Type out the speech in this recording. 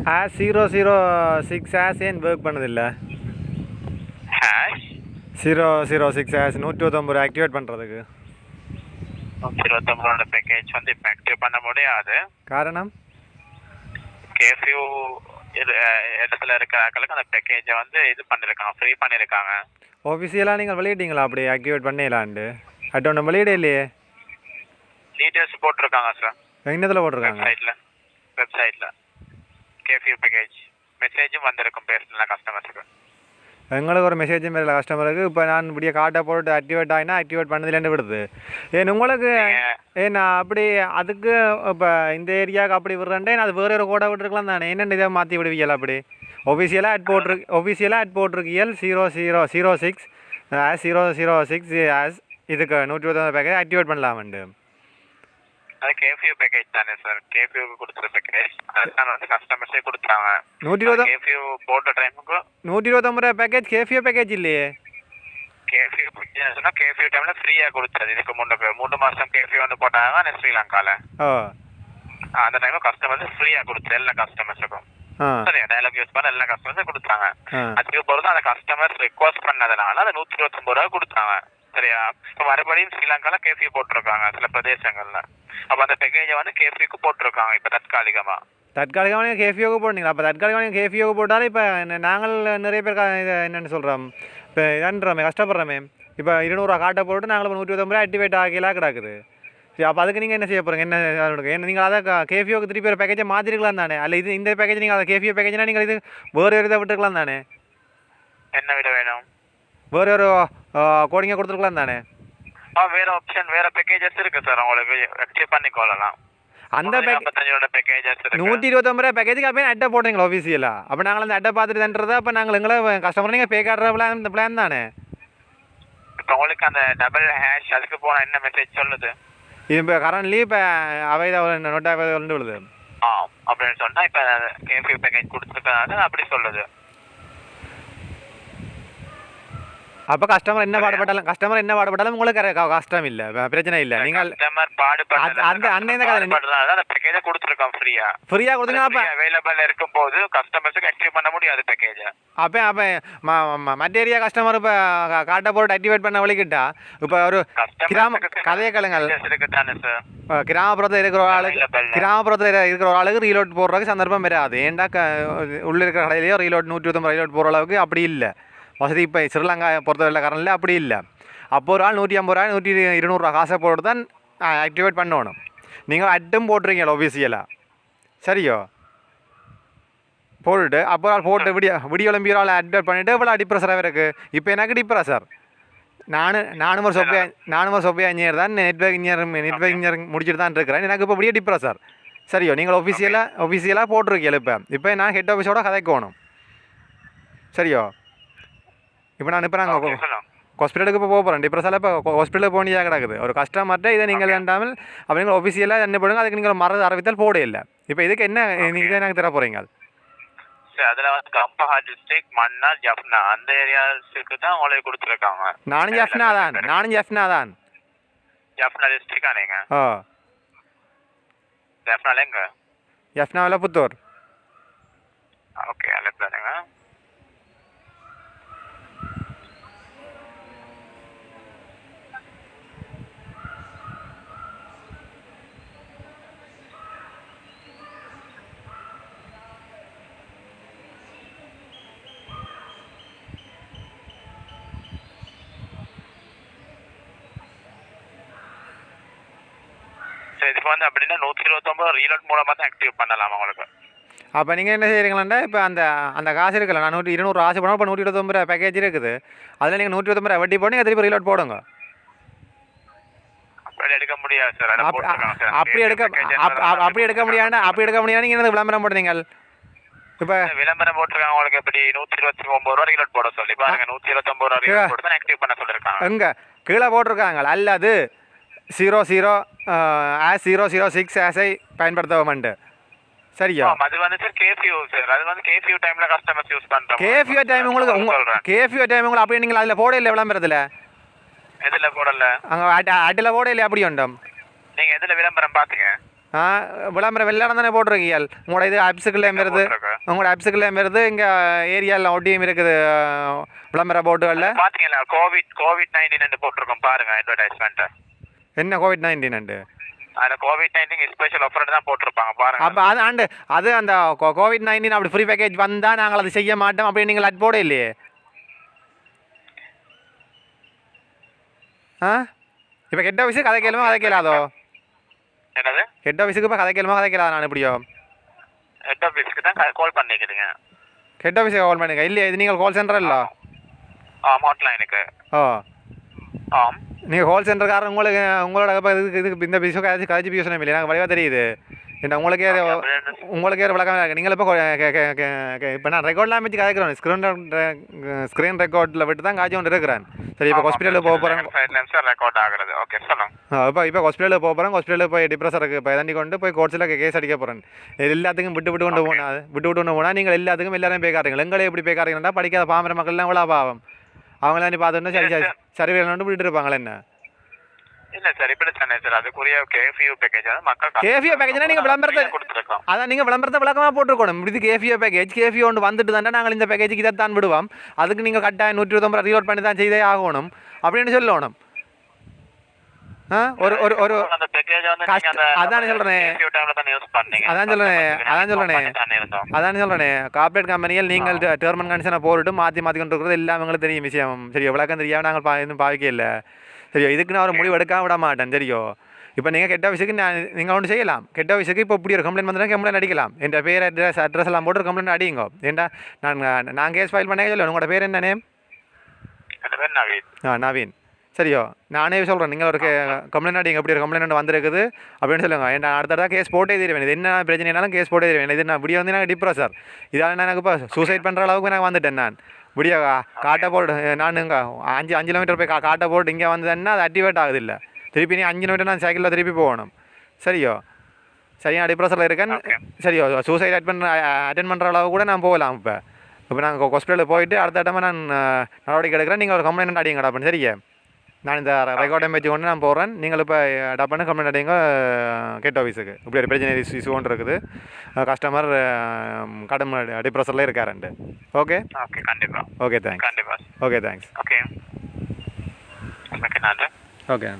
#006 ஏன் ஒர்க் பண்ணதில்லை? Hash 006 129 activate பண்ணுறதுக்கு 129 பேக்கேஜ் வந்து இப்போ ஆக்டிவ் பண்ண முடியாது. காரணம் கேஃபியூ இடத்துல இருக்கிறாங்களுக்கு அந்த பேக்கேஜை வந்து இது பண்ணியிருக்காங்க, ஃப்ரீ பண்ணியிருக்காங்க. ஆஃபீஸியலாக நீங்கள் வெளியிட்டீங்களா அப்படி ஆக்டிவேட் பண்ணிடலான்ட்டு? ஒன்றும் வெளியிட இல்லையே. டீட்டெயில்ஸ் போட்டிருக்காங்க சார். என்னதில் போட்டிருக்காங்க? வெப்சைட்டில் கேஃபியூ பேக்கேஜ் மெசேஜும் வந்திருக்கும் பேர்ல கஸ்டமர்ஸுக்கு. எங்களுக்கு ஒரு மெசேஜும் இல்லை கஸ்டமருக்கு. இப்போ நான் இப்படியே காட்டை போட்டு ஆக்டிவேட் ஆகினா ஆக்டிவேட் பண்ணதுலேருந்து விடுது. உங்களுக்கு நான் அப்படி அதுக்கு இப்போ இந்த ஏரியாவுக்கு அப்படி விடுறேன்டே நான் அது வேறு ஒரு கோடை விட்டுருக்கலாம் தானே. என்னென்ன இதை மாற்றி விடுவீங்களா அப்படி? ஒஃபிஷியலாக ஆட் போட்டிருக்கியல் 006 இதுக்கு 129 பேக்கேஜ் ஆக்டிவேட் பண்ணலாமண்டு. அது கேஃபியூ பேக்கேஜ் தானே சார், கேஃபியூக்கு கொடுத்துற பேக்கேஜ் அதுதான் வந்து கஸ்டமர்ஸே கொடுத்தாங்க. 120 கேஃபியூ போட்ட டைமுக்கு 129 பேக்கேஜ் கேஃபியூ பேக்கேஜ் இல்லையே. கேஃபியூ சொன்னால் கேஃபியூ டைமில் ஃப்ரீயாக கொடுத்தது. இதுக்கு 3 மாதம் கேஃபியூ வந்து போட்டாங்க ஸ்ரீலங்காவில். அந்த டைமில் கஸ்டமர்ஸ் ஃப்ரீயாக கொடுத்தது எல்லா கஸ்டமர்ஸுக்கும். சரியா, டயலாக் யூஸ் பண்ண எல்லா கஸ்டமர்ஸும் கொடுத்தாங்க. அதுக்கு பிறகு அந்த கஸ்டமர்ஸ் ரிக்வஸ்ட் பண்ணதுனால அதை 129 ரூபா கொடுத்தாங்க. சரியா, இப்போ மறுபடியும் ஸ்ரீலங்காவில் கேஃபியூ போட்டிருக்காங்க சில பிரதேசங்களில். அப்போ அந்த பேக்கேஜை வந்து கேஃபியூக்கு போட்டிருக்காங்க இப்போ தற்காலிகமாக நீங்கள் கேஃபியோக்கு போட்டீங்களா? அப்போ தற்காலிகமாக நீங்கள் கேஃபியோக்கு போட்டாலும் இப்போ நாங்கள் நிறைய பேர் இதை என்னென்னு சொல்கிறோம், இப்போ இதான்றமே கஷ்டப்படுறோமே. இப்போ 200 ரூபா காட்டை போட்டு நாங்கள் 129 ரூபா ஆக்டிவேட் ஆகலாம் கிடக்குது. சரி, அப்போ அதுக்கு நீங்கள் என்ன செய்ய போகிறீங்க? என்ன நீங்கள் அதை கேஃபியோக்கு திருப்பி ஒரு பேக்கேஜை மாற்றிருக்கலாம் தானே? அல்ல இது இந்த பேக்கேஜ் நீங்கள் அதை கேஃபியோ பேக்கேஜ்னா நீங்கள் இது வேறு இதை விட்டுருக்கலாம் தானே? என்ன விட வேணும்? வேறு ஒரு கோடிங்கை கொடுத்துருக்கலாம் தானே? வேற ஆப்ஷன் வேற பேக்கேஜஸ் இருக்கு சார், உங்களுக்கு ஆக்டிவ் பண்ணிக்கொள்ளலாம். அந்த பேக்கேஜஸ் 129 ரூபா பேக்கேஜுக்கு அப்போ அட்டை போடுறீங்களா ஆஃபீஸியலா? அப்போ நாங்கள் அந்த அட்டை பார்த்துட்டு தந்துறதா? அப்போ நாங்கள் எங்களை கஸ்டமர் நீங்கள் பே காட்டுற இந்த பிளான் தானே? இப்போ உங்களுக்கு அந்த டபுள் ஹேஷ் அதுக்கு போனால் என்ன மெசேஜ் சொல்லுது? இப்போ கரண்ட்லி இப்போ நோட் வந்து விழுது. அப்படின்னு சொன்னால் இப்போ கேஃபியூ பேக்கேஜ் கொடுத்துருக்கனால அப்படி சொல்லுது. அப்போ கஸ்டமர் என்ன பாடுபட்டாலும் உங்களுக்கு கஷ்டம் இல்லை, பிரச்சனை இல்லை. நீங்கள் ஃப்ரீயாக கொடுத்தீங்கன்னா அப்போ அவைலபிள் இருக்கும்போது கஸ்டமர்ஸுக்கு ஆக்டிவ் பண்ண முடியாது பேக்கேஜை. அப்போ மற்ற ஏரியா கஸ்டமர் இப்போ காட்டை போட்டு ஆக்டிவேட் பண்ண வழிக்கிட்டா இப்போ ஒரு கதையை கலங்கள் கிராமப்புறத்தில் இருக்கிற ஒரு ஆளுக்கு ரீலோட் போடுறதுக்கு சந்தர்ப்பம் வராது. ஏன்டா உள்ள இருக்கிற கடையிலேயோ ரீலோட் 129 ரீலோட் போகிற அளவுக்கு அப்படி இல்லை வசதி. இப்போ ஸ்ரீலங்கா பொறுத்தவரை கரண்டில் அப்படி இல்லை. அப்போ ஒரு ஆள் 150 ரூபா 200 ரூபா காசை போட்டு தான் ஆக்டிவேட் பண்ணணும். நீங்கள் அட்டும் போட்டுருக்கீங்களா ஆஃபீஸியலாக? சரியோ, போட்டுட்டு அப்போ ஆள் போட்டு விடிய விளம்பி ஆள் ஆக்டிவேட் பண்ணிவிட்டு இவ்வளோ டிப்ரெஷராக இருக்குது. இப்போ எனக்கு டிப்ரெஷர் நானும் ஒரு சொப்பையா இன்ஜினியர் தான், நெட்வொர்க் இன்ஜினியர் முடிச்சுட்டு தான் இருக்கிறேன். எனக்கு இப்போ இப்படியே டிப்ரெஷர். சரியோ, நீங்கள் ஒஃபிஷியலாக போட்டிருக்கீங்க. இப்போ நான் ஹெட் ஆஃபீஸோட கதைக்கணும். சரியோ, இப்போ நாங்கள் ஹாஸ்பிட்டலுக்கு இப்போ போகிறேன். டிப்ரெஷனில் இப்போ ஹாஸ்பிட்டலுக்கு போனியாக கிடக்குது. ஒரு கஸ்டமர்கிட்ட இதை நீங்கள் வேண்டாமல் அப்படிங்கிற ஒஃபிஷியலாக என்ன போடுங்க, அதுக்கு நீங்கள் மறு அறிவித்தல் போட இல்லை. இப்போ இதுக்கு என்ன நீங்கள் எனக்கு தர போகிறீங்க? அதில் வந்து கம்பஹா டிஸ்ட்ரிக்ட் மன்னார் ஜஃப்னா அந்த ஏரியாஸுக்கு தான் உங்களுக்கு கொடுத்துருக்காங்க. நானும் ஜஃப்னா தான். ஜஃப்னா டிஸ்ட்ரிக்டா நீங்கள்? ஜஃப்னால எங்க? ஜஃப்னாவில் புத்தூர். ஓகே, அதில் தானுங்க. இதுக்கு வந்து அப்படின்னா 129 ரீலோட் மூலமாக தான் ஆக்டிவ் பண்ணலாம் உங்களுக்கு. அப்போ நீங்கள் என்ன செய்கிறீங்களா? இப்போ அந்த காசு இருக்குல்ல, நான் 200 ஆசை போனால் இப்போ 129 ரூபா பேக்கேஜ் இருக்குது. அதில் நீங்கள் 129 ரூபா வட்டி போட்டு திருப்பி ரீலோட் போடுங்க. அப்படி எடுக்க முடியாது சார். அப்படி எடுக்க முடியாது. நீங்கள் என்ன விளம்பரம் போடுறீங்க? இப்போ விளம்பரம் போட்டிருக்காங்க உங்களுக்கு எப்படி 129 ரூபா ரீலோட் போட சொல்லி பாருங்க. 129 ரூபா ரீலோட் போட்டு தான் ஆக்டிவ் பண்ண சொல்லியிருக்காங்க. எங்கே கீழே போட்டிருக்காங்க அல்லது 006 ஆசை பயன்படுத்தவமண்டு. சரியா, அது வந்து சார் கேஃபியூ சார். அது வந்து கேஃபியூ டைம்ல கஸ்டமர்ஸ் யூஸ் பண்றாங்க. கேஃபியூ டைம் உங்களுக்கு அப்படியே நீங்கள் அதில் போட இல்லை விளம்பரத்தில்? எதில் போடல? அங்கே அட்டில் போட இல்லை அப்படி உண்டும். நீங்கள் எதில் விளம்பரம் பார்த்தீங்க? விளம்பரம் வெள்ளாடம் தானே போட்டிருக்கீங்க. உங்களோட இது ஆப்ஸுக்குள்ளே வருது. உங்களோட ஆப்ஸுக்குள்ளே வருது இங்கே ஏரியாவில் ஒட்டியும் இருக்குது விளம்பர போர்டுகளில். பார்த்தீங்களா கோவிட்-19 போட்டிருக்கோம் பாருங்க அட்வர்டைஸ்மெண்ட்டு. என்ன கோவிட்-19 அந்த கோவிட்-19 ஸ்பெஷல் ஆஃபர் தான் போட்டிருப்பாங்க பாருங்க. அப்போ அது அந்த கோவிட்-19 அப்படி ஃப்ரீ பேக்கேஜ் வந்தால் நாங்கள் அதை செய்ய மாட்டோம் அப்படின்னு நீங்கள் அது போட இல்லையே. ஆ இப்போ ஹெட் ஆஃபீஸுக்கு கதை கேளாதோ? என்னது ஹெட் ஆஃபீஸுக்கு இப்போ கதை கேளாதோ? நான் எப்படியோ ஹெட் ஆஃபீஸ்க்கு தான் கால் பண்ணிக்கிறீங்க. ஹெட் ஆஃபீஸுக்கு கால் பண்ணுங்க. இல்லையா இது நீங்கள் கால் சென்டர் இல்லை? ஹாட்லைனுக்கு. ஓ ஆம். நீங்கள் கால் சென்டர்காரன் உங்களோட இதுக்கு இந்த பிஸோ கதைச்சி பேசணும் இல்லையா? எனக்கு வழியாக தெரியுது. என்ன உங்களுக்கே விளக்கம் இருக்குது. நீங்கள் இப்போ நான் ரெக்கார்ட்லாம் வச்சு கதைக்கிறோம். ஸ்க்ரீன் ரெக்கார்டில் விட்டு தான் காய்ச்சி கொண்டு இருக்கிறேன். சரி இப்போ ஹாஸ்பிட்டலுக்கு போக போகிறேன். ரெக்கார்ட் ஆகுறது. ஓகே சொல்லுங்க. இப்போ ஹாஸ்பிட்டலுக்கு போக போகிறேன். ஹாஸ்பிட்டலுக்கு போய் டிப்ரெஷருக்கு இப்போ தண்ணி கொண்டு போய் கோர்ட்ஸில் கேஸ் அடிக்க போகிறேன். எல்லாத்துக்கும் விட்டு கொண்டு போனால் நீங்கள் எல்லாத்துக்கும் எல்லாரும் பேக்காரீங்க. எங்களே எப்படி பேக்காரீங்கன்னா படிக்காத பாமர மக்கள்லாம் எவ்வளோ பாவம். அவங்களாம் நீ பார்த்துட்டு சரி வேணும்னு விட்டுட்டு இருப்பாங்களே என்ன? இல்ல சார் இப்படி தானே சார் அதுக்குரிய கேஃபியூ பேக்கேஜ் வந்து மக்கள் கேஃபியூ பேக்கேஜ்னா நீங்கள் விளம்பரத்தை கொடுத்துருக்கோம். அதான் நீங்கள் விளம்பரத்தை விளக்கமாக போட்டுருக்கணும். இது கேஃபியூ பேக்கேஜ் ஒன்று வந்துட்டு தானே நாங்கள் இந்த பேக்கேஜுக்கு இதை தான் விடுவோம். அதுக்கு நீங்கள் கட்டாயம் 120 ரீலோட் பண்ணி தான் செய்தே ஆகணும் அப்படின்னு சொல்லணும். ஒரு அந்த பேக்கேஜ் வந்து அதான் சொல்கிறேன் கார்பரேட் கம்பெனியில் நீங்கள் டேர்ம் அண்ட் கண்டிஷனை போட்டுட்டு மாற்றி கொண்டு இருக்கிறது எல்லாம் எங்களுக்கு தெரியும் விஷயம். சரியோ விளக்கம் தெரியாமல் நாங்கள் இன்னும் பாவிக்க இல்லை. சரியோ இதுக்கு நான் ஒரு முடிவு எடுக்காம விட மாட்டேன். சரியோ இப்போ நீங்கள் கெட்ட ஆஃபீஸுக்கு நீங்கள் ஒன்று செய்யலாம். கெட்ட ஆஃபீஸுக்கு இப்போ இப்படி ஒரு கம்ப்ளைண்ட் வந்துட்டு கம்ப்ளைண்ட் அடிக்கலாம். என் பேர் அட்ரஸ் எல்லாம் போட்டு கம்ப்ளைண்ட் அடிங்க. ஏன்டா நான் கேஸ் ஃபைல் பண்ணே சொல்லுவேன். உங்களோட பேர் என்ன நேம்? நவீன். சரியோ நானே சொல்கிறேன். நீங்கள் ஒரு கம்ப்ளைண்ட் அடிங்க. இப்படி ஒரு கம்ப்ளைண்ட் வந்திருக்குது அப்படின்னு சொல்லுங்க. ஏன்னா அடுத்ததாக கேஸ் போட்டே தருவேன். இது என்ன பிரச்சனைனாலும் கேஸ் போட்டே தருவேன். இது நான் இப்படி வந்து எனக்கு டிப்ரெஷர் இதால் நான் எனக்கு இப்போ சூசைட் பண்ணுற அளவுக்கு நான் வந்துட்டேன். நான் இப்படியா காட்டை போட்டு நான் இங்கே 5 கிலோமீட்டர் போய் காட்டை போட்டு இங்கே வந்ததுன்னா அது ஆக்டிவேட் ஆகுது இல்லை. திருப்பி நீ 5 கிலோமீட்டர் நான் சைக்கிளில் திருப்பி போகணும். சரியோ சரியா டிப்ரெஷரில் இருக்கேன். சரியோ சூசைட் அட்டென்ட் பண்ணுற அளவு கூட நான் போகலாம். இப்போ நாங்கள் ஹாஸ்பிட்டலுக்கு போயிட்டு அடுத்த இடமா நான் நடவடிக்கை எடுக்கிறேன். நீங்கள் ஒரு கம்ப்ளைண்ட் அடிங்கடா அப்படின்னு. சரியா நான் இந்த ரெக்கார்டை வச்சு கொண்டு நான் போகிறேன். நீங்கள் இப்போ டப்புன்னு கம்ப்ளைண்ட் அடிங்க கெட் ஆஃபீஸுக்கு. இப்படி ஒரு பிரச்சனை இஷ்யூ ஒன்று இருக்குது. கஸ்டமர் கடும் டிப்ரெஷரில் இருக்காருண்டு. ஓகே கண்டிப்பாக. Okay thanks. கண்டிப்பாக. Okay thanks. Okay okay. Okay.